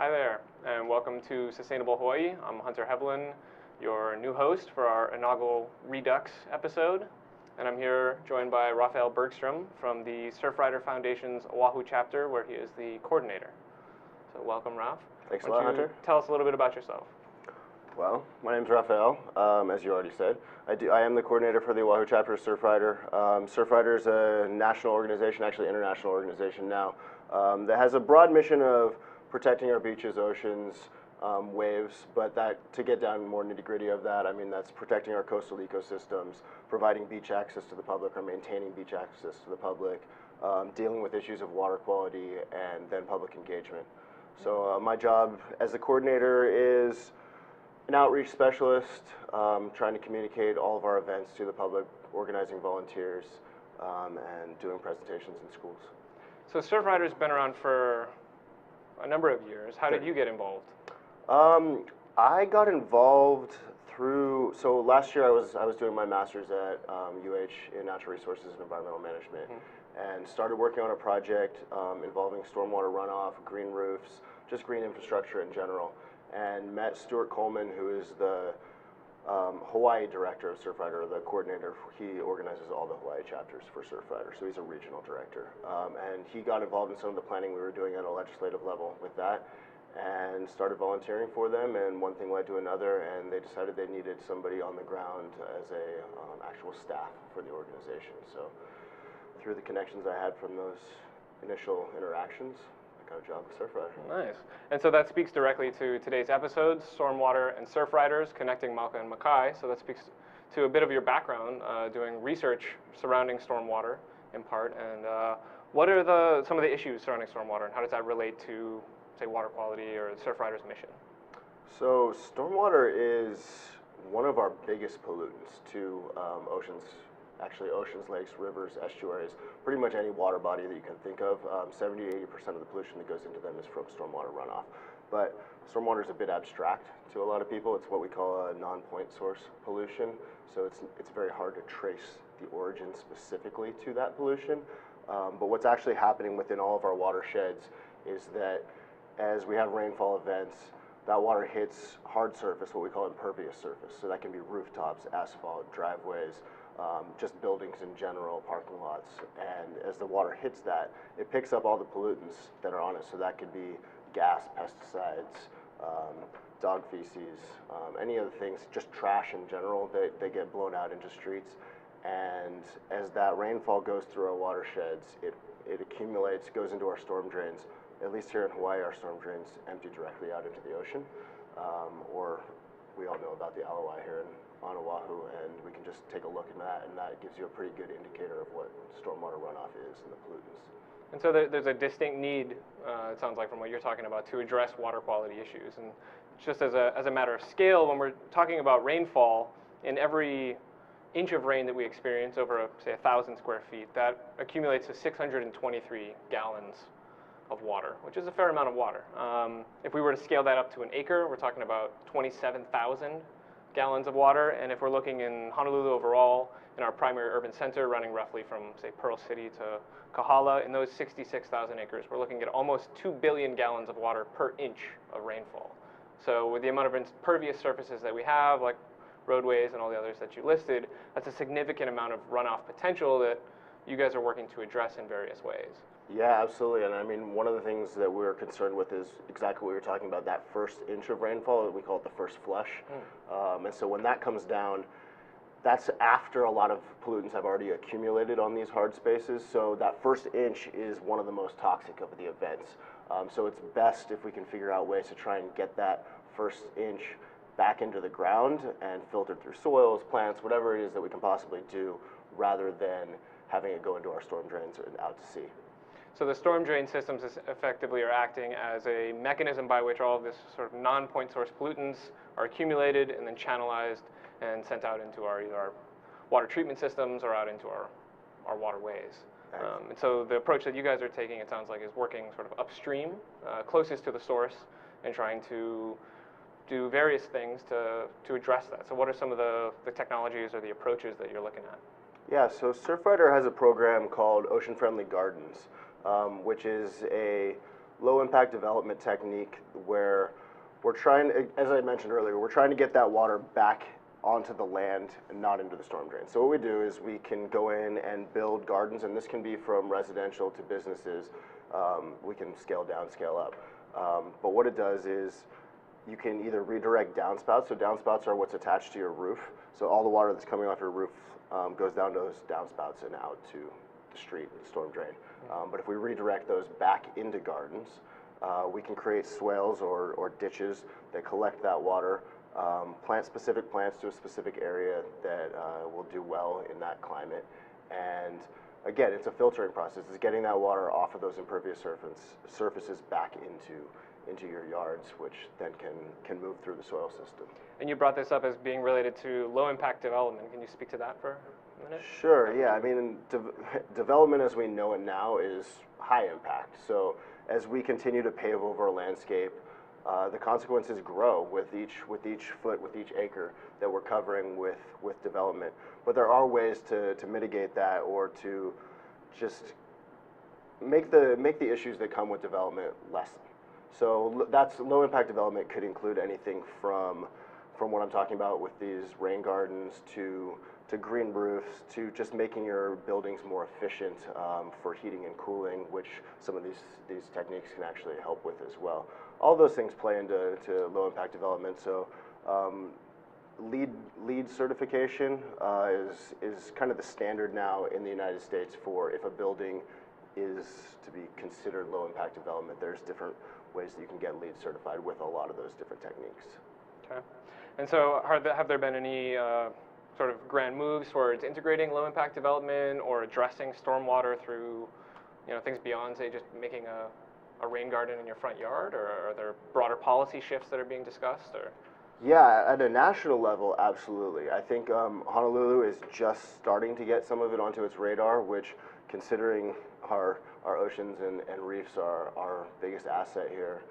Hi there, and welcome to Sustainable Hawaii. I'm Hunter Heaivilin, your new host for our inaugural Redux episode. And I'm here joined by Rafael Bergstrom from the Surfrider Foundation's Oahu chapter, where he is the coordinator. So welcome, Raf. Thanks a lot, Hunter. Tell us a little bit about yourself. Well, my name's Rafael, as you already said. I am the coordinator for the Oahu chapter of Surfrider. Surfrider is a national organization, actually international organization now, that has a broad mission of protecting our beaches, oceans, waves, but to get down more nitty-gritty of that, I mean, that's protecting our coastal ecosystems, providing beach access to the public or maintaining beach access to the public, dealing with issues of water quality, and then public engagement. So my job as the coordinator is an outreach specialist, trying to communicate all of our events to the public, organizing volunteers, and doing presentations in schools. So Surfrider's been around for a number of years. How did you get involved? I got involved so last year I was doing my master's at UH in Natural Resources and Environmental Management, and started working on a project involving stormwater runoff, green roofs, just green infrastructure in general, and met Stuart Coleman, who is the Hawaii director of Surfrider, the coordinator. He organizes all the Hawaii chapters for Surfrider, so he's a regional director. And he got involved in some of the planning we were doing at a legislative level with that, and started volunteering for them, and one thing led to another, and they decided they needed somebody on the ground as a actual staff for the organization. So through the connections I had from those initial interactions, I got a job with Surfrider. Nice. And so that speaks directly to today's episode, Stormwater and Surfriders, Connecting Mauka and Makai. So that speaks to a bit of your background, doing research surrounding stormwater in part, and what are some of the issues surrounding stormwater, and how does that relate to, say, water quality or Surfrider's mission? So stormwater is one of our biggest pollutants to oceans. Actually, oceans, lakes, rivers, estuaries, pretty much any water body that you can think of. 70 to 80% of the pollution that goes into them is from stormwater runoff. But stormwater is a bit abstract to a lot of people. It's what we call a non-point source pollution. So it's very hard to trace the origin specifically to that pollution. But what's actually happening within all of our watersheds is that as we have rainfall events, that water hits hard surface, what we call impervious surface. So that can be rooftops, asphalt, driveways, just buildings in general, parking lots, and as the water hits that, it picks up all the pollutants that are on it. So that could be gas, pesticides, dog feces, any other things, just trash in general that they get blown out into streets. And as that rainfall goes through our watersheds, it accumulates, goes into our storm drains. At least here in Hawaii, our storm drains empty directly out into the ocean, or we all know about the LOI here on Oahu, and we can just take a look at that, and that gives you a pretty good indicator of what stormwater runoff is and the pollutants. And so there's a distinct need, it sounds like from what you're talking about, to address water quality issues. And just as a matter of scale, when we're talking about rainfall, in every inch of rain that we experience over, say, 1,000 square feet, that accumulates to 623 gallons of water, which is a fair amount of water. If we were to scale that up to an acre, we're talking about 27,000 gallons of water, and if we're looking in Honolulu overall, in our primary urban center running roughly from, say, Pearl City to Kahala, in those 66,000 acres, we're looking at almost 2 billion gallons of water per inch of rainfall. So with the amount of impervious surfaces that we have, like roadways and all the others that you listed, that's a significant amount of runoff potential that you guys are working to address in various ways. Yeah, absolutely. And I mean, one of the things that we're concerned with is exactly what you're talking about, that first inch of rainfall. We call it the first flush. And so when that comes down, that's after a lot of pollutants have already accumulated on these hard spaces. So that first inch is one of the most toxic of the events. So it's best if we can figure out ways to try and get that first inch back into the ground and filtered through soils, plants, whatever it is that we can possibly do, rather than having it go into our storm drains and out to sea. So the storm drain systems effectively are acting as a mechanism by which all of this sort of non-point source pollutants are accumulated and then channelized and sent out into either our water treatment systems or out into our waterways. And so the approach that you guys are taking, it sounds like, is working sort of upstream, closest to the source, and trying to do various things to address that. So what are some of the technologies or the approaches that you're looking at? Yeah, so Surfrider has a program called Ocean Friendly Gardens, which is a low impact development technique where we're trying, as I mentioned earlier, we're trying to get that water back onto the land and not into the storm drain. So what we do is we can go in and build gardens, and this can be from residential to businesses. We can scale down, scale up. But what it does is you can either redirect downspouts. So downspouts are what's attached to your roof. So all the water that's coming off your roof goes down those downspouts and out to the street, the storm drain. But if we redirect those back into gardens, we can create swales or ditches that collect that water, plant specific plants to a specific area that will do well in that climate. And again, it's a filtering process. It's getting that water off of those impervious surfaces back into your yards, which then can move through the soil system. And you brought this up as being related to low impact development. Can you speak to that for a minute? Sure, yeah. I mean, development as we know it now is high impact. So as we continue to pave over a landscape, the consequences grow with each foot, with each acre that we're covering with development. But there are ways to mitigate that, or to just make the issues that come with development lessen. So that's low impact development could include anything from what I'm talking about with these rain gardens to green roofs, to just making your buildings more efficient for heating and cooling, which some of these techniques can actually help with as well. All those things play into low impact development. So LEED certification is kind of the standard now in the United States for if a building is to be considered low impact development. There's different ways that you can get LEED certified with a lot of those different techniques. Okay. And so have there been any sort of grand moves towards integrating low impact development or addressing stormwater through things beyond, say, just making a rain garden in your front yard? Or are there broader policy shifts that are being discussed? Or yeah, at a national level, absolutely. I think Honolulu is just starting to get some of it onto its radar, which, considering our oceans and reefs are our biggest asset here,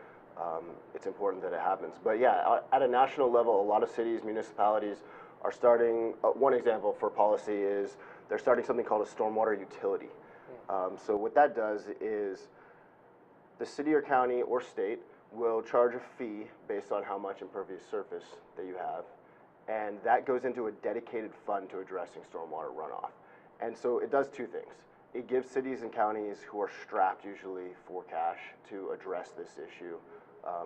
it's important that it happens. But yeah, at a national level, a lot of cities, municipalities are starting, one example for policy is they're starting something called a stormwater utility. So what that does is the city or county or state will charge a fee based on how much impervious surface that you have, and that goes into a dedicated fund to addressing stormwater runoff. And so it does two things. It gives cities and counties who are strapped usually for cash to address this issue,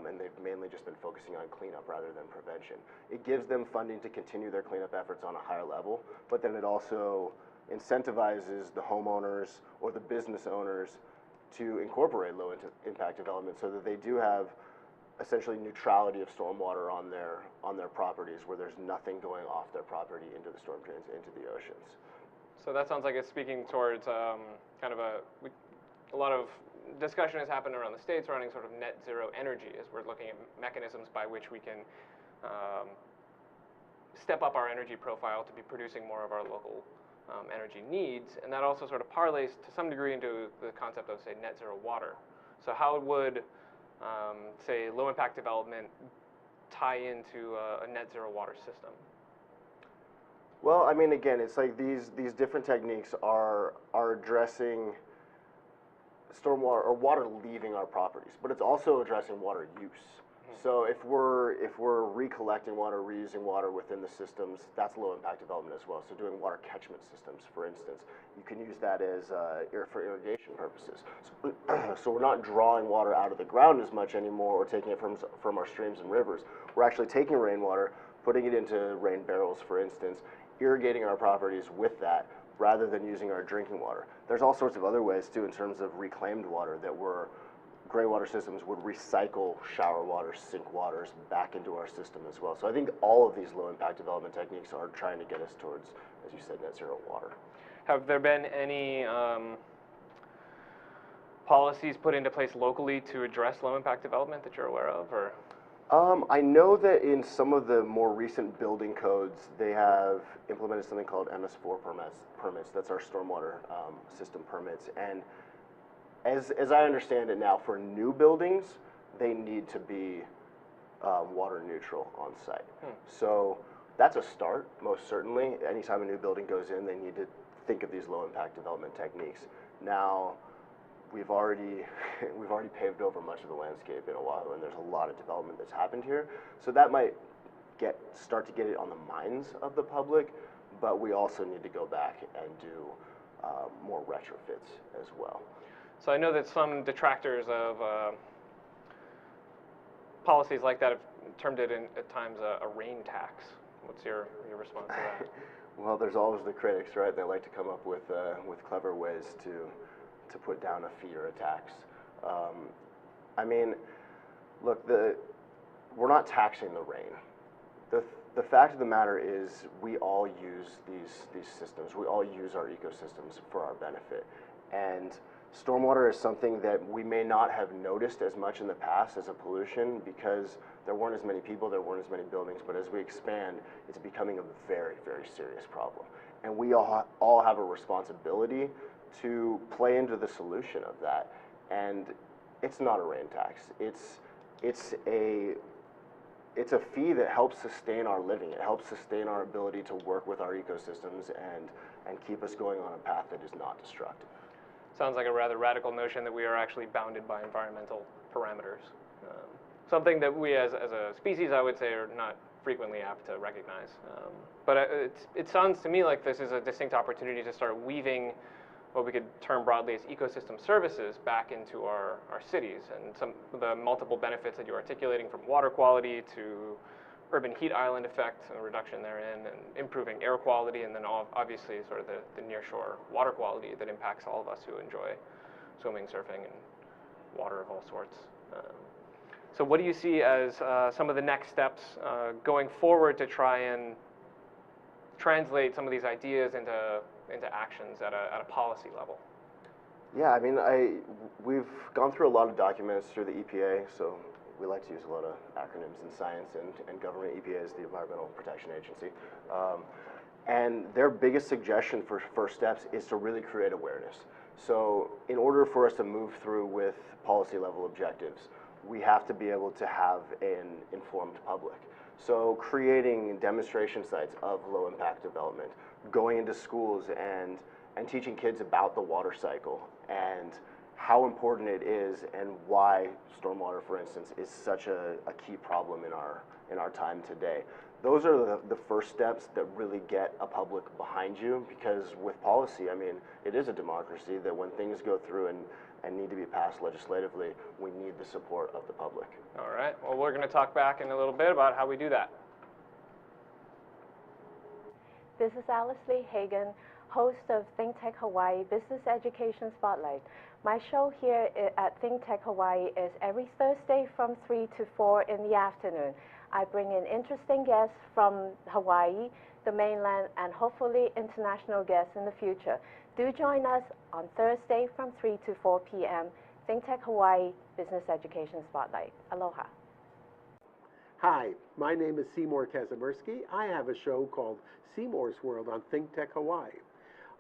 and they've mainly just been focusing on cleanup rather than prevention. It gives them funding to continue their cleanup efforts on a higher level, but then it also incentivizes the homeowners or the business owners to incorporate low impact development so that they do have essentially neutrality of stormwater on their properties, where there's nothing going off their property into the storm drains, into the oceans. So that sounds like it's speaking towards kind of a lot of discussion has happened around the state surrounding sort of net zero energy, as we're looking at mechanisms by which we can step up our energy profile to be producing more of our local energy needs. And that also sort of parlays to some degree into the concept of, say, net zero water. So how would, say, low impact development tie into a net zero water system? Well, I mean, again, it's like these different techniques are addressing stormwater or water leaving our properties, but it's also addressing water use. So if we're recollecting water, reusing water within the systems, that's low impact development as well. So doing water catchment systems, for instance, you can use that as for irrigation purposes. So we're not drawing water out of the ground as much anymore, or taking it from our streams and rivers. We're actually taking rainwater, putting it into rain barrels, for instance, irrigating our properties with that, rather than using our drinking water. There's all sorts of other ways too in terms of reclaimed water that gray water systems would recycle shower water, sink waters back into our system as well. So I think all of these low impact development techniques are trying to get us towards, as you said, net zero water. Have there been any policies put into place locally to address low impact development that you're aware of, or? I know that in some of the more recent building codes, they have implemented something called MS4 permits. That's our stormwater system permits. And as I understand it now, for new buildings, they need to be water neutral on site. So that's a start, most certainly. Anytime a new building goes in, they need to think of these low impact development techniques. Now, we've already we've already paved over much of the landscape in Oahu, and there's a lot of development that's happened here. So that might start to get it on the minds of the public, but we also need to go back and do more retrofits as well. So I know that some detractors of policies like that have termed it at times a rain tax. What's your response to that? Well, there's always the critics, right? They like to come up with clever ways to put down a fee or a tax. I mean, look, we're not taxing the rain. The fact of the matter is we all use these systems. We all use our ecosystems for our benefit. And stormwater is something that we may not have noticed as much in the past as a pollution because there weren't as many people, there weren't as many buildings, but as we expand, it's becoming a very, very serious problem. And we all have a responsibility to play into the solution of that. And it's not a rain tax. It's a fee that helps sustain our living. It helps sustain our ability to work with our ecosystems and keep us going on a path that is not destructive. Sounds like a rather radical notion that we are actually bounded by environmental parameters. Something that we as a species, I would say, are not frequently apt to recognize. But it sounds to me like this is a distinct opportunity to start weaving what we could term broadly as ecosystem services back into our cities, and some of the multiple benefits that you're articulating, from water quality to urban heat island effect and reduction therein, and improving air quality, and then obviously sort of the nearshore water quality that impacts all of us who enjoy swimming, surfing, and water of all sorts. So what do you see as some of the next steps going forward to try and translate some of these ideas into actions at a policy level? Yeah, I mean, we've gone through a lot of documents through the EPA, so we like to use a lot of acronyms in science and government. EPA is the Environmental Protection Agency. And their biggest suggestion for first steps is to really create awareness. So in order for us to move through with policy level objectives, we have to be able to have an informed public. So creating demonstration sites of low impact development, going into schools and teaching kids about the water cycle and how important it is and why stormwater, for instance, is such a key problem in our time today. Those are the first steps that really get a public behind you, because with policy, I mean, it is a democracy that when things go through and need to be passed legislatively, we need the support of the public. All right, well, we're going to talk back in a little bit about how we do that. This is Alice Lee Hagan, host of ThinkTech Hawaii Business Education Spotlight. My show here at ThinkTech Hawaii is every Thursday from 3 to 4 in the afternoon. I bring in interesting guests from Hawaii, the mainland, and hopefully international guests in the future. Do join us on Thursday from 3 to 4 p.m. ThinkTech Hawaii Business Education Spotlight. Aloha. Hi, my name is Seymour Kazimirski. I have a show called Seymour's World on ThinkTech Hawaii.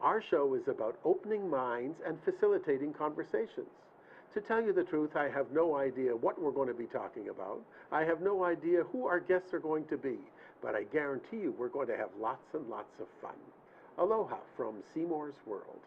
Our show is about opening minds and facilitating conversations. To tell you the truth, I have no idea what we're going to be talking about. I have no idea who our guests are going to be, but I guarantee you we're going to have lots and lots of fun. Aloha from Seymour's World.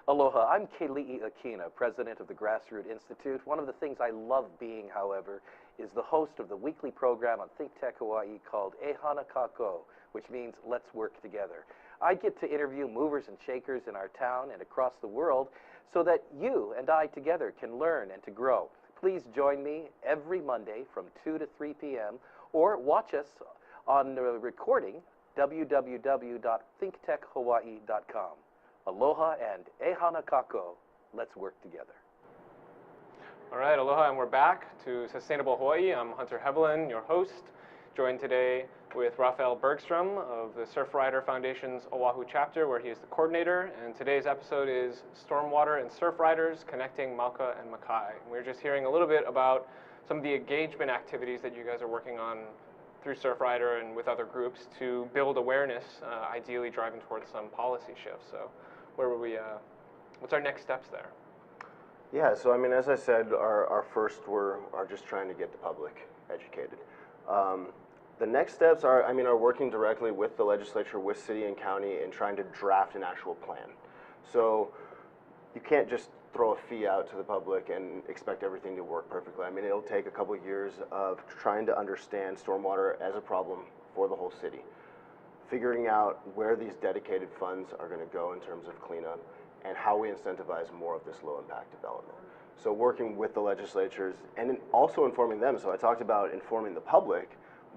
Aloha, I'm Keli'i Akina, president of the Grassroot Institute. One of the things I love being, however, is the host of the weekly program on ThinkTech Hawaii called Ehana Kako, which means let's work together. I get to interview movers and shakers in our town and across the world so that you and I together can learn and to grow. Please join me every Monday from 2 to 3 p.m. or watch us on the recording, www.thinktechhawaii.com. Aloha and ehana kako. Let's work together. All right, aloha, and we're back to Sustainable Hawaii. I'm Hunter Heaivilin, your host, joined today with Rafael Bergstrom of the Surfrider Foundation's Oahu chapter, where he is the coordinator. And today's episode is Stormwater and Surfriders, Connecting Mauka and Makai. We were just hearing a little bit about some of the engagement activities that you guys are working on through Surfrider and with other groups to build awareness, ideally driving towards some policy shifts. So where were we, what's our next steps there? Yeah, so I mean, as I said, our first are just trying to get the public educated. The next steps are working directly with the legislature, with city and county, and trying to draft an actual plan. So you can't just throw a fee out to the public and expect everything to work perfectly. I mean, it'll take a couple years of trying to understand stormwater as a problem for the whole city, figuring out where these dedicated funds are going to go in terms of cleanup, and how we incentivize more of this low impact development. So working with the legislatures and also informing them. So I talked about informing the public,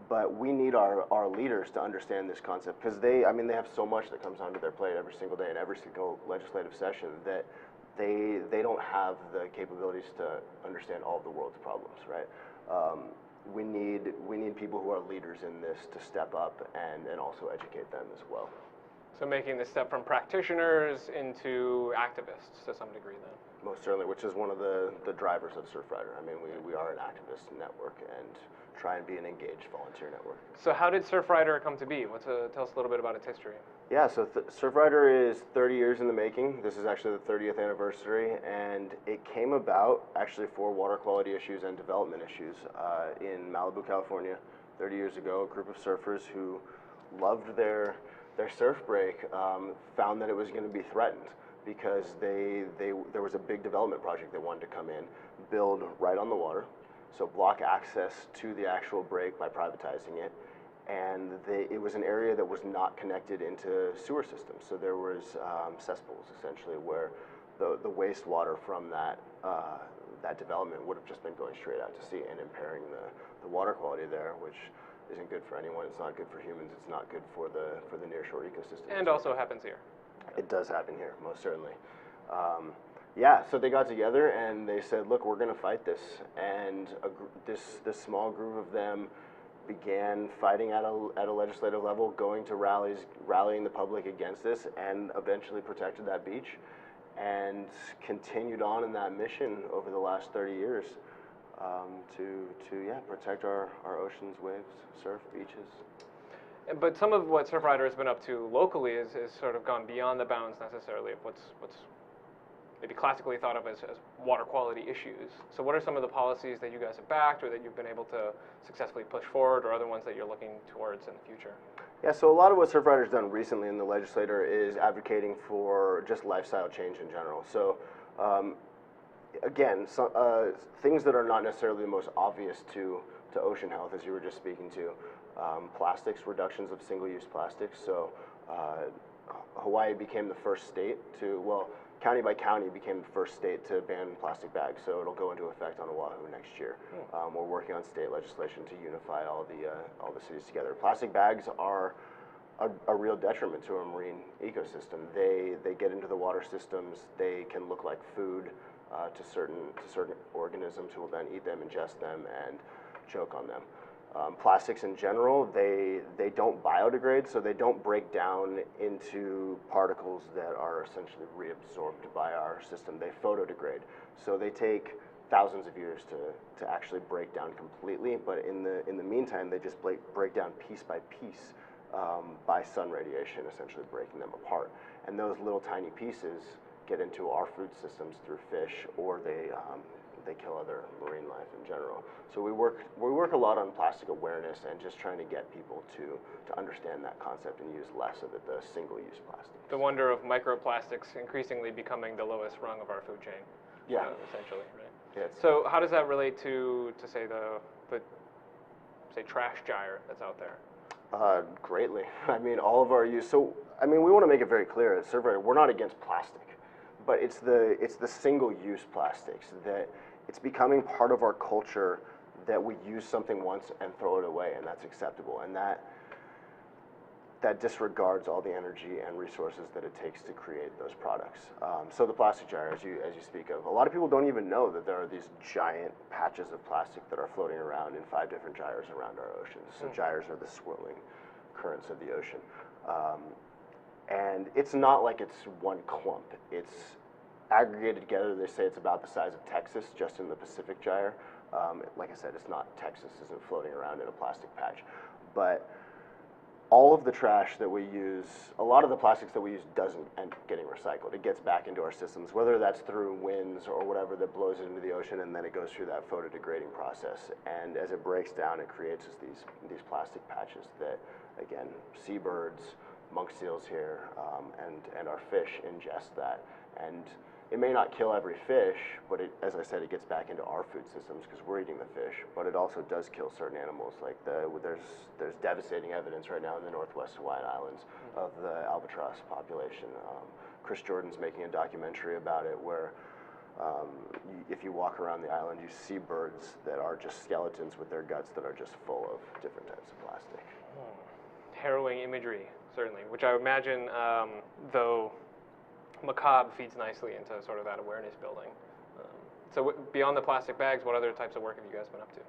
but we need our leaders to understand this concept, because they have so much that comes onto their plate every single day in every single legislative session that they don't have the capabilities to understand all of the world's problems, right? We need people who are leaders in this to step up and also educate them as well. So making the step from practitioners into activists to some degree then. Most certainly, which is one of the drivers of Surfrider. I mean, we are an activist network and try and be an engaged volunteer network. So how did Surfrider come to be? Tell us a little bit about its history. Yeah, so Surfrider is 30 years in the making. This is actually the 30th anniversary, and it came about actually for water quality issues and development issues in Malibu, California. 30 years ago, a group of surfers who loved their surf break found that it was going to be threatened, because there was a big development project they wanted to come in, build right on the water, so block access to the actual break by privatizing it. And it was an area that was not connected into sewer systems. So there was cesspools, essentially, where the wastewater from that development would have just been going straight out to sea and impairing the water quality there, which isn't good for anyone. It's not good for humans. It's not good for the nearshore ecosystem. And also happens here. It does happen here, most certainly. Yeah, so they got together and they said, look, we're going to fight this. And this small group of them began fighting at a legislative level, going to rallies, rallying the public against this, and eventually protected that beach, and continued on in that mission over the last 30 years to protect our oceans, waves, surf, beaches. But some of what Surfrider has been up to locally is sort of gone beyond the bounds necessarily of what's maybe classically thought of as water quality issues. So what are some of the policies that you guys have backed or that you've been able to successfully push forward, or other ones that you're looking towards in the future? Yeah, so a lot of what Surfrider's done recently in the legislature is advocating for just lifestyle change in general. So again, things that are not necessarily the most obvious to ocean health, as you were just speaking to. Plastics, reductions of single-use plastics. So Hawaii became the first state county by county became the first state to ban plastic bags. So it'll go into effect on Oahu next year. We're working on state legislation to unify all the cities together. Plastic bags are a real detriment to a marine ecosystem. They get into the water systems. They can look like food to certain organisms who will then eat them, ingest them, and choke on them. Plastics in general, they don't biodegrade, so they don't break down into particles that are essentially reabsorbed by our system. They photodegrade, so they take thousands of years to actually break down completely, but in the meantime, they just break down piece by piece by sun radiation, essentially breaking them apart. And those little tiny pieces get into our food systems through fish, or they kill other marine life in general. So we work a lot on plastic awareness and just trying to get people to understand that concept and use less of it, the single-use plastics. The wonder of microplastics increasingly becoming the lowest rung of our food chain. Yeah. Essentially, right? Yes. So how does that relate to say the trash gyre that's out there? Greatly. I mean, all of our use. So I mean, we want to make it very clear at Surfrider, we're not against plastic, but it's the single-use plastics that it's becoming part of our culture that we use something once and throw it away, and that's acceptable, and that disregards all the energy and resources that it takes to create those products. So the plastic gyre, as you speak of, a lot of people don't even know that there are these giant patches of plastic that are floating around in 5 different gyres around our oceans. So gyres are the swirling currents of the ocean. And it's not like it's one clump. It's aggregated together. They say it's about the size of Texas, just in the Pacific gyre. Like I said, it's not Texas, isn't floating around in a plastic patch. But all of the trash that we use, a lot of the plastics that we use doesn't end up getting recycled. It gets back into our systems, whether that's through winds or whatever that blows it into the ocean, and then it goes through that photodegrading process. And as it breaks down, it creates these plastic patches that, again, seabirds, monk seals here, and our fish ingest that. And it may not kill every fish, but as I said, it gets back into our food systems because we're eating the fish. But it also does kill certain animals. Like there's devastating evidence right now in the Northwest Hawaiian Islands of the albatross population. Chris Jordan's making a documentary about it where if you walk around the island, you see birds that are just skeletons with their guts that are just full of different types of plastic. Harrowing imagery, certainly, which I imagine, though macabre, feeds nicely into sort of that awareness building. So beyond the plastic bags, what other types of work have you guys been up to?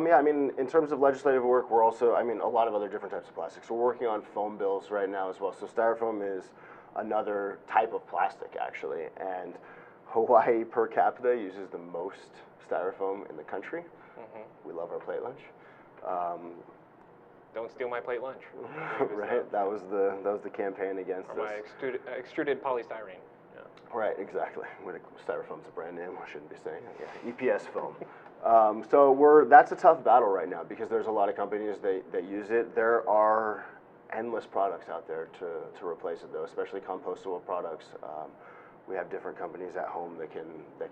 Yeah, I mean, in terms of legislative work, we're also, I mean, a lot of other different types of plastics. We're working on foam bills right now as well. So styrofoam is another type of plastic, actually, and Hawaii per capita uses the most styrofoam in the country. We love our plate lunch. Don't steal my plate lunch. Right, that was the campaign against or this. my extruded polystyrene. Yeah. Right, exactly. Styrofoam's a brand name, I shouldn't be saying it. Yeah, EPS foam. So that's a tough battle right now because there's a lot of companies that use it. There are endless products out there to replace it though, especially compostable products. We have different companies at home that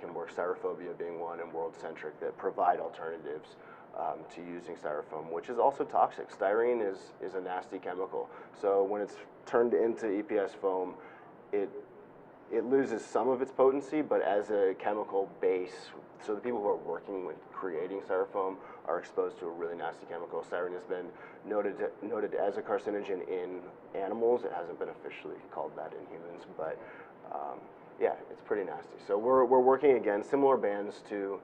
can work, Styrophobia being one, and World Centric, that provide alternatives to using styrofoam, which is also toxic. Styrene is a nasty chemical. So when it's turned into EPS foam, it loses some of its potency, but as a chemical base, so the people who are working with creating styrofoam are exposed to a really nasty chemical. Styrene has been noted as a carcinogen in animals. It hasn't been officially called that in humans, but yeah, it's pretty nasty. So we're working again, similar bans to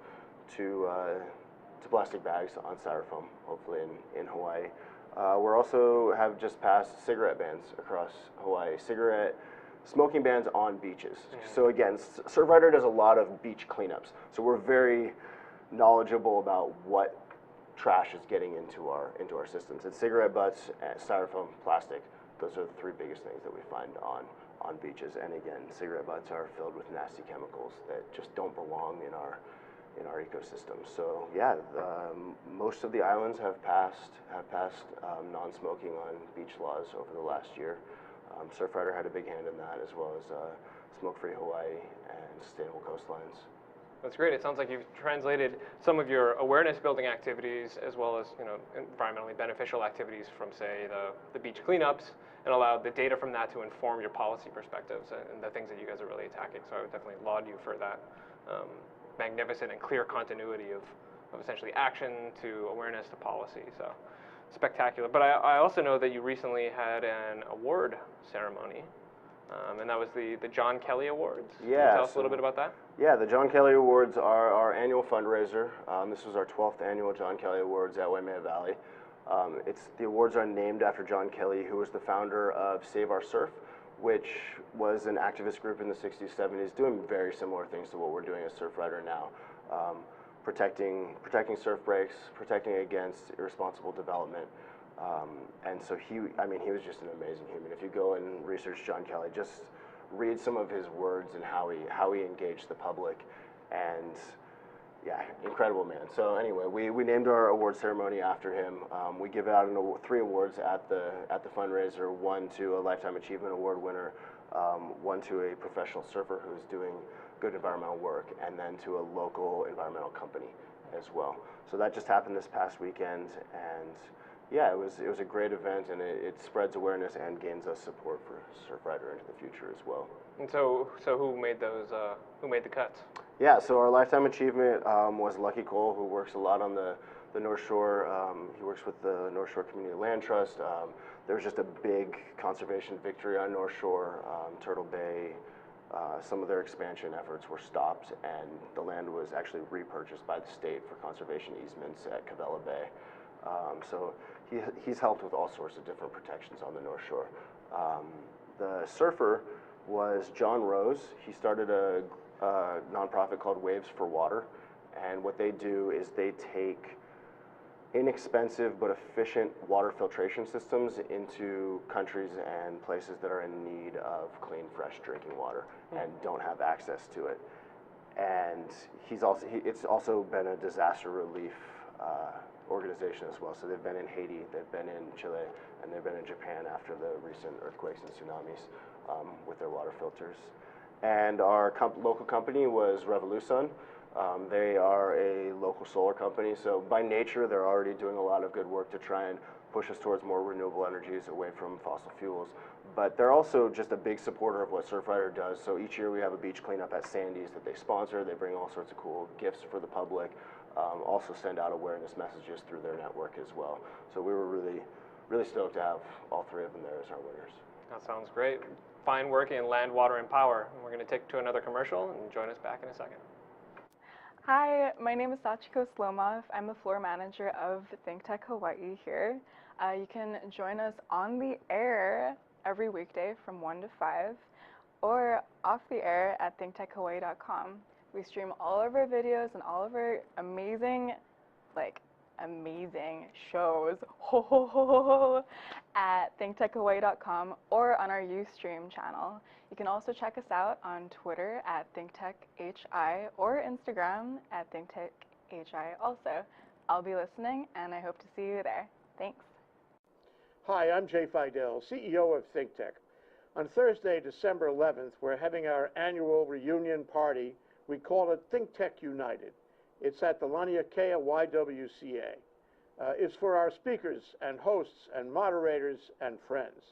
plastic bags on styrofoam, hopefully in Hawaii. We're also have just passed cigarette bans across Hawaii. Smoking bans on beaches. So again, Surfrider does a lot of beach cleanups. So we're very knowledgeable about what trash is getting into our systems. It's cigarette butts, styrofoam, plastic. Those are the three biggest things that we find on beaches. And again, cigarette butts are filled with nasty chemicals that just don't belong in our ecosystem. So yeah, most of the islands have passed non-smoking on beach laws over the last year. Surfrider had a big hand in that, as well as Smoke-Free Hawaii and Sustainable Coastlines. That's great. It sounds like you've translated some of your awareness-building activities as well as environmentally beneficial activities from, say, the beach cleanups, and allowed the data from that to inform your policy perspectives and the things that you guys are really attacking. So I would definitely laud you for that magnificent and clear continuity of essentially action to awareness to policy. So spectacular. But I also know that you recently had an award ceremony, and that was the John Kelly Awards. Yeah. Can you tell us a little bit about that? Yeah, the John Kelly Awards are our annual fundraiser. This was our 12th annual John Kelly Awards at Waimea Valley. The awards are named after John Kelly, who was the founder of Save Our Surf, which was an activist group in the 60s, 70s, doing very similar things to what we're doing as Surfrider now. Protecting surf breaks, protecting against irresponsible development. And so he was just an amazing human. If you go and research John Kelly, just read some of his words and how he engaged the public, and yeah, incredible man. So anyway, we named our award ceremony after him. We give out 3 awards at the fundraiser, one to a Lifetime Achievement Award winner, one to a professional surfer who's doing good environmental work, and then to a local environmental company as well. So that just happened this past weekend, and yeah, it was a great event, and it spreads awareness and gains us support for Surfrider into the future as well. And so who made those? Who made the cuts? Yeah, so our Lifetime Achievement was Lucky Cole, who works a lot on the North Shore. He works with the North Shore Community Land Trust. There was just a big conservation victory on North Shore, Turtle Bay. Some of their expansion efforts were stopped, and the land was actually repurchased by the state for conservation easements at Cavella Bay. So he's helped with all sorts of different protections on the North Shore. The surfer was John Rose. He started a nonprofit called Waves for Water, and what they do is they take inexpensive but efficient water filtration systems into countries and places that are in need of clean, fresh drinking water and don't have access to it. And it's also been a disaster relief organization as well. So they've been in Haiti, they've been in Chile, and they've been in Japan after the recent earthquakes and tsunamis with their water filters. And our local company was Revolusun. They are a local solar company, so by nature they're already doing a lot of good work to try and push us towards more renewable energies away from fossil fuels. But they're also just a big supporter of what Surfrider does. So each year we have a beach cleanup at Sandy's that they sponsor. They bring all sorts of cool gifts for the public. Also send out awareness messages through their network as well. So we were really stoked to have all three of them there as our winners. That sounds great. Fine work in land, water, and power. And we're going to take to another commercial and join us back in a second. Hi, my name is Sachiko Slomov. I'm the floor manager of ThinkTech Hawaii here. You can join us on the air every weekday from 1 to 5 or off the air at thinktechhawaii.com. We stream all of our videos and all of our amazing shows at thinktechhawaii.com or on our Ustream channel. You can also check us out on Twitter at ThinkTechHI or Instagram at ThinkTechHI also. I'll be listening and I hope to see you there. Thanks. Hi, I'm Jay Fidel, CEO of ThinkTech. On Thursday, December 11th, we're having our annual reunion party. We call it ThinkTech United. It's at the Laniakea YWCA. It's for our speakers and hosts and moderators and friends.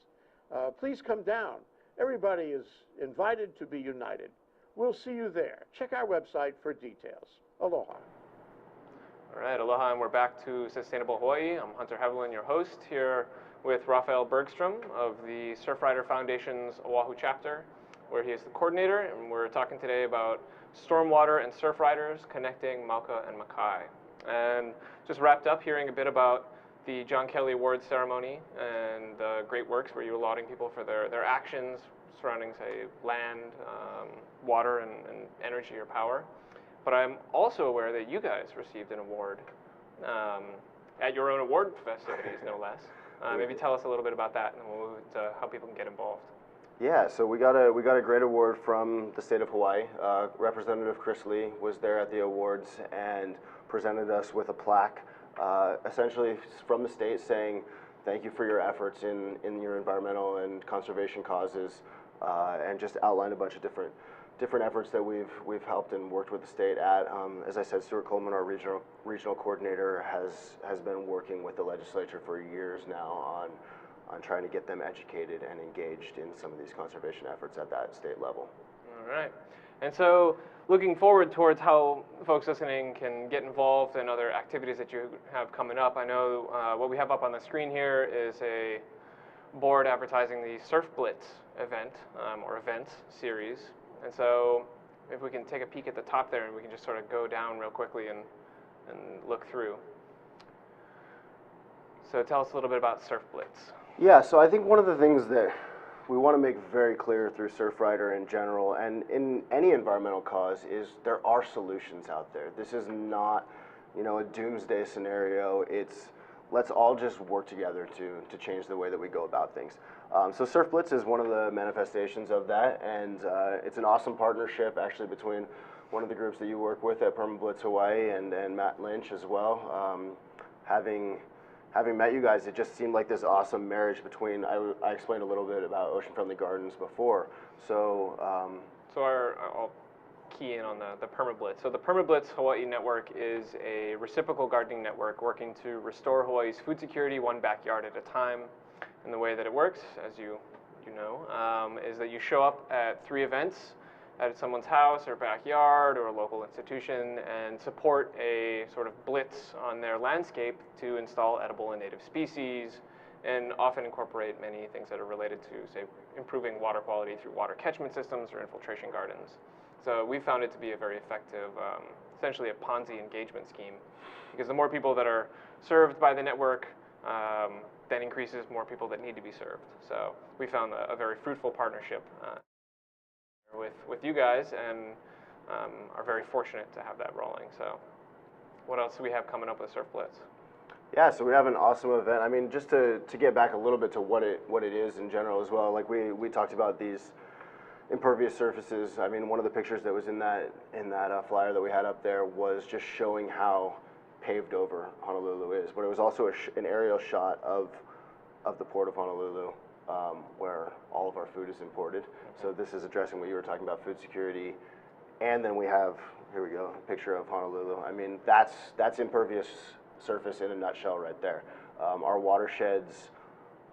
Please come down. Everybody is invited to be united. We'll see you there. Check our website for details. Aloha. All right, aloha, and we're back to Sustainable Hawaii. I'm Hunter Heaivilin, your host, here with Rafael Bergstrom of the Surfrider Foundation's Oahu chapter, where he is the coordinator, and we're talking today about stormwater and Surfriders connecting Mauka and Makai. And just wrapped up hearing a bit about the John Kelly Award ceremony and the great works where you're lauding people for their actions surrounding, say, land, water, and energy or power. But I'm also aware that you guys received an award at your own award festivities, no less. Maybe tell us a little bit about that, and then we'll move to how people can get involved. Yeah, so we got a great award from the state of Hawaii. Representative Chris Lee was there at the awards and presented us with a plaque, essentially from the state saying thank you for your efforts in your environmental and conservation causes, and just outlined a bunch of different efforts that we've helped and worked with the state at. As I said, Stuart Coleman, our regional coordinator, has been working with the legislature for years now on trying to get them educated and engaged in some of these conservation efforts at that state level. All right. And so looking forward towards how folks listening can get involved in other activities that you have coming up, I know what we have up on the screen here is a board advertising the Surf Blitz event, or events series. And so if we can take a peek at the top there and we can just sort of go down real quickly and look through. So tell us a little bit about Surf Blitz. Yeah, so I think one of the things that we want to make very clear through Surfrider in general and in any environmental cause is there are solutions out there. This is not, a doomsday scenario. It's let's all just work together to change the way that we go about things. So Surf Blitz is one of the manifestations of that, and it's an awesome partnership actually between one of the groups that you work with at PermaBlitz Hawaii and Matt Lynch as well. Having met you guys, it just seemed like this awesome marriage between, I explained a little bit about Ocean Friendly Gardens before. So I'll key in on the PermaBlitz. So the PermaBlitz Hawaii network is a reciprocal gardening network working to restore Hawaii's food security one backyard at a time. And the way that it works, as you know, is that you show up at 3 events at someone's house or backyard or a local institution and support a sort of blitz on their landscape to install edible and native species, and often incorporate many things that are related to, say, improving water quality through water catchment systems or infiltration gardens. So we found it to be a very effective, essentially a Ponzi engagement scheme, because the more people that are served by the network, that increases more people that need to be served. So we found a very fruitful partnership with you guys, and are very fortunate to have that rolling. So what else do we have coming up with Surf Blitz? Yeah, so we have an awesome event. I mean, just to get back a little bit to what it is in general as well, like we talked about these impervious surfaces. I mean, one of the pictures that was in that flyer that we had up there was just showing how paved over Honolulu is, but it was also an aerial shot of the port of Honolulu, where all of our food is imported. So this is addressing what you were talking about, food security. And then we have, here we go, a picture of Honolulu. I mean, that's impervious surface in a nutshell right there. Our watersheds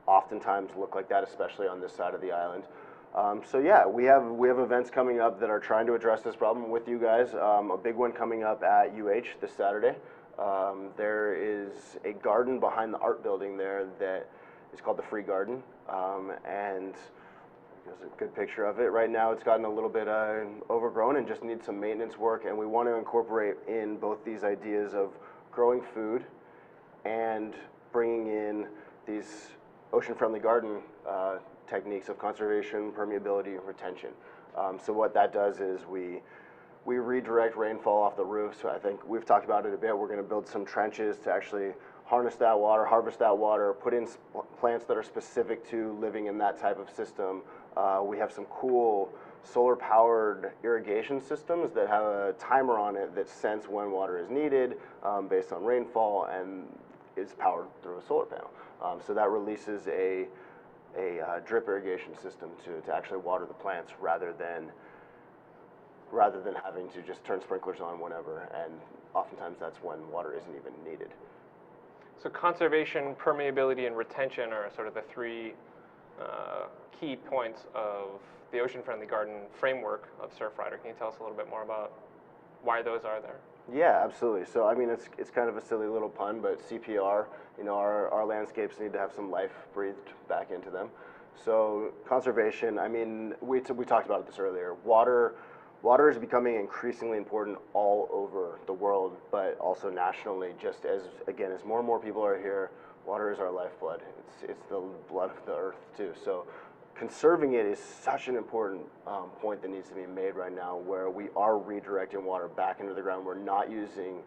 oftentimes look like that, especially on this side of the island. So yeah, we have events coming up that are trying to address this problem with you guys. A big one coming up at UH this Saturday. There is a garden behind the art building there that is called the Free Garden, and there's a good picture of it. Right now it's gotten a little bit overgrown and just needs some maintenance work, and we want to incorporate in both these ideas of growing food and bringing in these ocean-friendly garden techniques of conservation, permeability, and retention. So what that does is we redirect rainfall off the roof. So I think we've talked about it a bit. We're going to build some trenches to actually harness that water, harvest that water, put in plants that are specific to living in that type of system. We have some cool solar-powered irrigation systems that have a timer on it that sense when water is needed based on rainfall and is powered through a solar panel. So that releases a drip irrigation system to actually water the plants rather than having to just turn sprinklers on whenever, and oftentimes that's when water isn't even needed. So conservation, permeability, and retention are sort of the three key points of the ocean-friendly garden framework of Surfrider. Can you tell us a little bit more about why those are there? Yeah, absolutely. So I mean, it's kind of a silly little pun, but CPR, you know, our landscapes need to have some life breathed back into them. So conservation, I mean, we talked about this earlier. Water is becoming increasingly important all over the world, but also nationally. Just as more and more people are here, water is our lifeblood. It's the blood of the earth too. So conserving it is such an important point that needs to be made right now, where we are redirecting water back into the ground. We're not using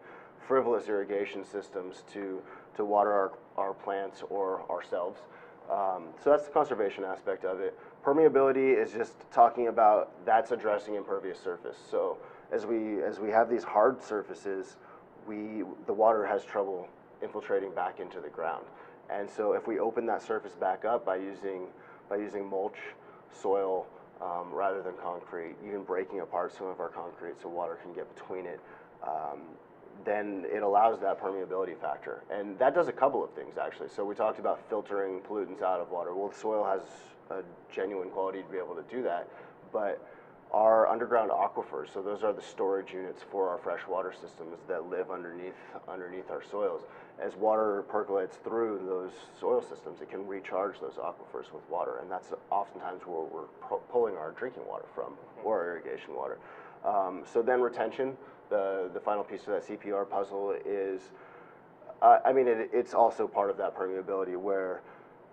frivolous irrigation systems to water our plants or ourselves. So that's the conservation aspect of it. Permeability is just talking about that's addressing impervious surface. So as we have these hard surfaces, the water has trouble infiltrating back into the ground. And so if we open that surface back up by using mulch, soil, rather than concrete, even breaking apart some of our concrete so water can get between it, then it allows that permeability factor. And that does a couple of things, actually. So we talked about filtering pollutants out of water. Well, the soil has a genuine quality to be able to do that, but our underground aquifers, so those are the storage units for our freshwater systems that live underneath our soils. As water percolates through those soil systems, it can recharge those aquifers with water, and that's oftentimes where we're pulling our drinking water from, or our irrigation water. So then retention, the final piece of that CPR puzzle is, I mean, it's also part of that permeability, where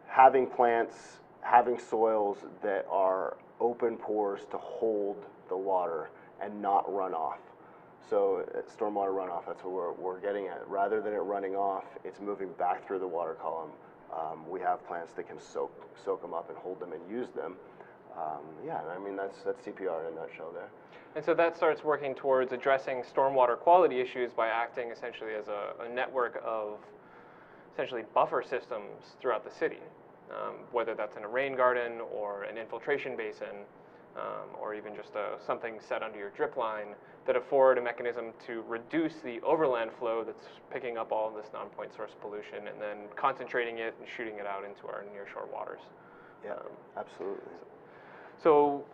having plants, having soils that are open pores to hold the water and not run off. So stormwater runoff, that's what we're getting at. Rather than it running off, it's moving back through the water column. We have plants that can soak them up and hold them and use them. Yeah, I mean, that's CPR in a nutshell there. And so that starts working towards addressing stormwater quality issues by acting essentially as a network of essentially buffer systems throughout the city, whether that's in a rain garden or an infiltration basin, or even just something set under your drip line that afford a mechanism to reduce the overland flow that's picking up all of this non-point source pollution and then concentrating it and shooting it out into our nearshore waters. Yeah, absolutely. So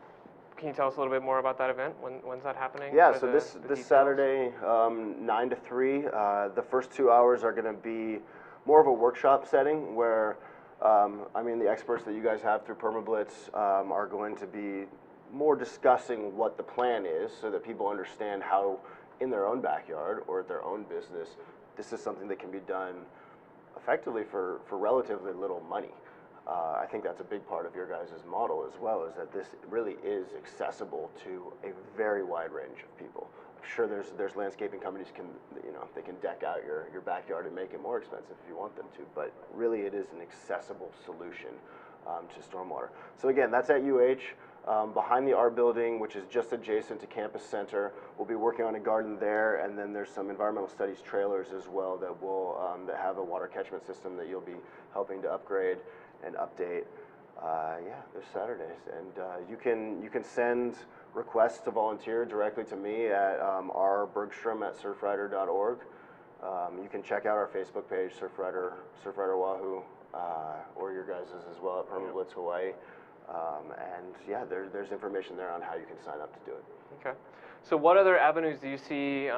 can you tell us a little bit more about that event? When's that happening? Yeah, so this Saturday, 9 to 3, the first 2 hours are going to be more of a workshop setting where, I mean, the experts that you guys have through PermaBlitz are going to be more discussing what the plan is so that people understand how in their own backyard or at their own business, this is something that can be done effectively for relatively little money. I think that's a big part of your guys' model as well, is that this really is accessible to a very wide range of people. I'm sure there's landscaping companies they can deck out your backyard and make it more expensive if you want them to, but really it is an accessible solution to stormwater. So again, that's at UH. Behind the art building, which is just adjacent to Campus Center, we'll be working on a garden there, and then there's some environmental studies trailers as well that will that have a water catchment system that you'll be helping to upgrade and update. Yeah, there's Saturdays, and you can send requests to volunteer directly to me at rbergstrom@surfrider.org. You can check out our Facebook page, Surfrider Oahu, or your guys' as well at Permablitz Hawaii. And yeah, there's information there on how you can sign up to do it. Okay. So what other avenues do you see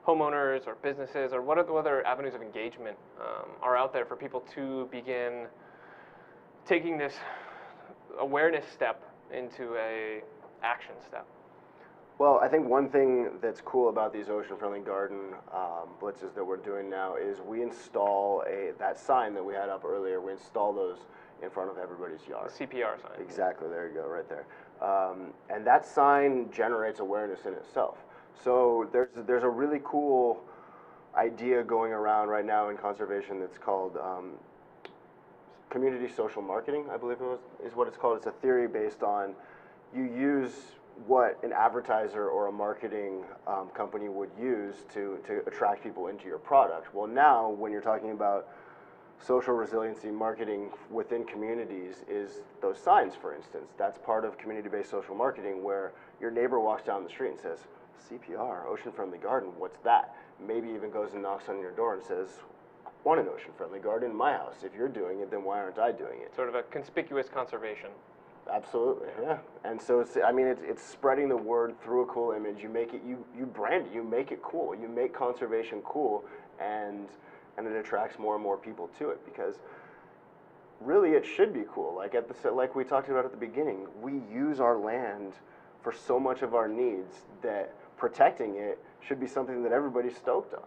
homeowners or businesses, or what other avenues of engagement are out there for people to begin taking this awareness step into a action step? Well, I think one thing that's cool about these ocean-friendly garden blitzes that we're doing now is we install that sign that we had up earlier. We install those in front of everybody's yard. The CPR sign. Exactly, there you go, right there. And that sign generates awareness in itself. So there's a really cool idea going around right now in conservation that's called community social marketing, I believe is what it's called. It's a theory based on you use what an advertiser or a marketing company would use to attract people into your product. Well, now when you're talking about social resiliency marketing within communities is those signs, for instance. That's part of community-based social marketing, where your neighbor walks down the street and says, CPR, ocean-friendly garden, what's that? Maybe even goes and knocks on your door and says, I want an ocean-friendly garden in my house. If you're doing it, then why aren't I doing it? Sort of a conspicuous conservation. Absolutely, yeah. And so it's spreading the word through a cool image. You make it, you brand it, you make it cool. You make conservation cool, and it attracts more and more people to it, because really it should be cool. Like we talked about at the beginning, we use our land for so much of our needs that protecting it should be something that everybody's stoked on.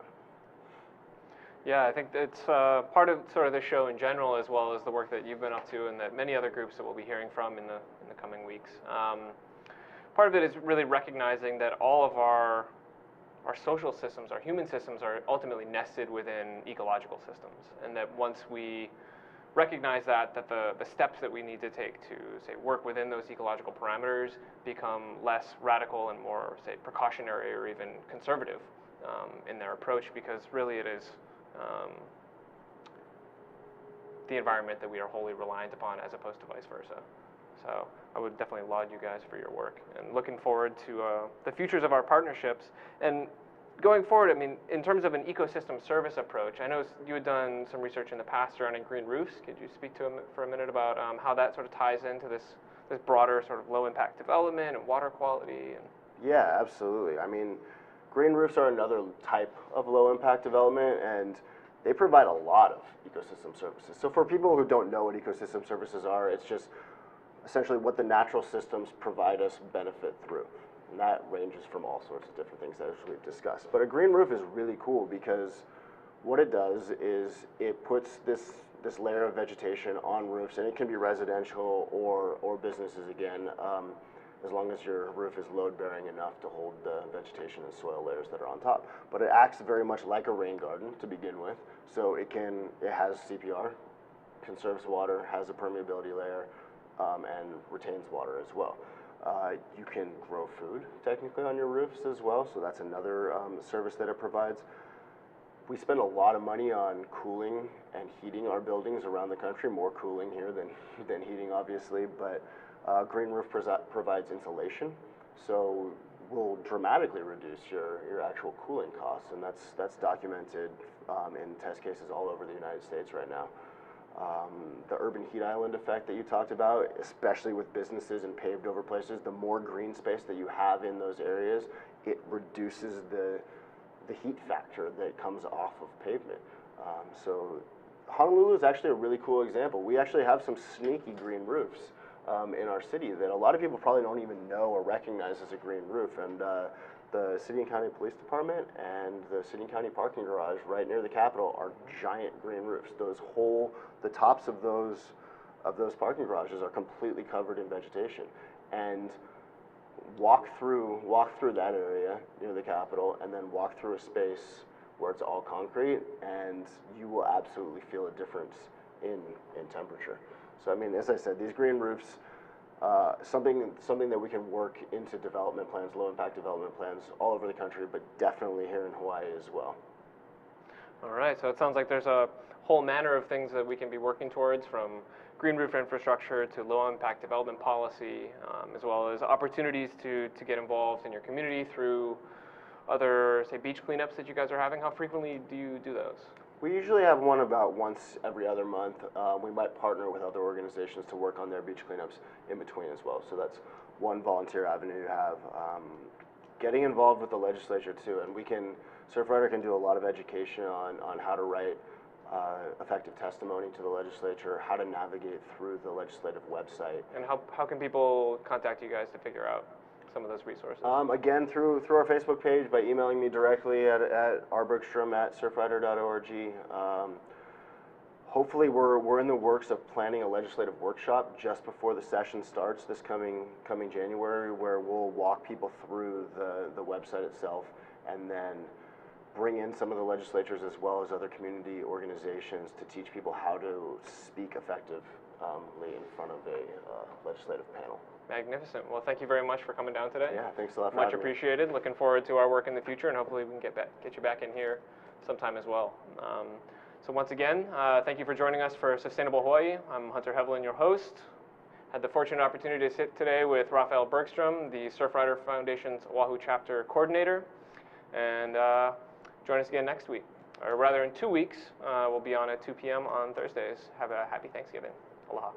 Yeah, I think it's part of sort of the show in general, as well as the work that you've been up to and that many other groups that we'll be hearing from in the coming weeks. Part of it is really recognizing that all of our social systems, our human systems, are ultimately nested within ecological systems, and that once we recognize that the steps that we need to take to, say, work within those ecological parameters become less radical and more, say, precautionary or even conservative in their approach, because really it is the environment that we are wholly reliant upon, as opposed to vice versa. So I would definitely laud you guys for your work, and looking forward to the futures of our partnerships. And going forward, I mean, in terms of an ecosystem service approach, I know you had done some research in the past surrounding green roofs. Could you speak to for a minute about how that sort of ties into this broader sort of low impact development and water quality? Yeah, absolutely. I mean, green roofs are another type of low impact development, and they provide a lot of ecosystem services. So for people who don't know what ecosystem services are, it's just essentially what the natural systems provide us benefit through. And that ranges from all sorts of different things that we've discussed. But a green roof is really cool, because what it does is it puts this layer of vegetation on roofs, and it can be residential or businesses again, as long as your roof is load-bearing enough to hold the vegetation and soil layers that are on top. But it acts very much like a rain garden to begin with. So it has CPR, conserves water, has a permeability layer, and retains water as well. You can grow food technically on your roofs as well, so that's another service that it provides. We spend a lot of money on cooling and heating our buildings around the country, more cooling here than heating, obviously, but green roof provides insulation, so will dramatically reduce your actual cooling costs, and that's documented in test cases all over the United States right now. The urban heat island effect that you talked about, especially with businesses and paved over places, the more green space that you have in those areas, it reduces the heat factor that comes off of pavement. So Honolulu is actually a really cool example. We actually have some sneaky green roofs in our city that a lot of people probably don't even know or recognize as a green roof. And the City and County Police Department and the City and County parking garage right near the Capitol are giant green roofs. The tops of those parking garages are completely covered in vegetation. And walk through that area near the Capitol, and then walk through a space where it's all concrete, and you will absolutely feel a difference in temperature. So I mean, as I said, these green roofs, something that we can work into development plans, low impact development plans all over the country, but definitely here in Hawaii as well. All right, so it sounds like there's a whole manner of things that we can be working towards, from green roof infrastructure to low impact development policy, as well as opportunities to get involved in your community through other, say, beach cleanups that you guys are having. How frequently do you do those? We usually have one about once every other month. We might partner with other organizations to work on their beach cleanups in between as well. So that's one volunteer avenue you have. Getting involved with the legislature too, and Surfrider can do a lot of education on how to write effective testimony to the legislature, how to navigate through the legislative website. And how can people contact you guys to figure out some of those resources? Again, through our Facebook page, by emailing me directly at rbergstrom@surfrider.org. Hopefully, we're in the works of planning a legislative workshop just before the session starts this coming January, where we'll walk people through the website itself, and then bring in some of the legislatures as well as other community organizations to teach people how to speak effectively in front of a legislative panel. Magnificent. Well, thank you very much for coming down today. Yeah, thanks a lot for Much having me. appreciated. Looking forward to our work in the future, and hopefully we can get you back in here sometime as well. So once again, thank you for joining us for Sustainable Hawaii. I'm Hunter Heaivilin, your host. Had the fortunate opportunity to sit today with Rafael Bergstrom, the Surfrider Foundation's Oahu chapter coordinator. And join us again next week, or rather in 2 weeks. We'll be on at 2 p.m. on Thursdays. Have a happy Thanksgiving. Aloha.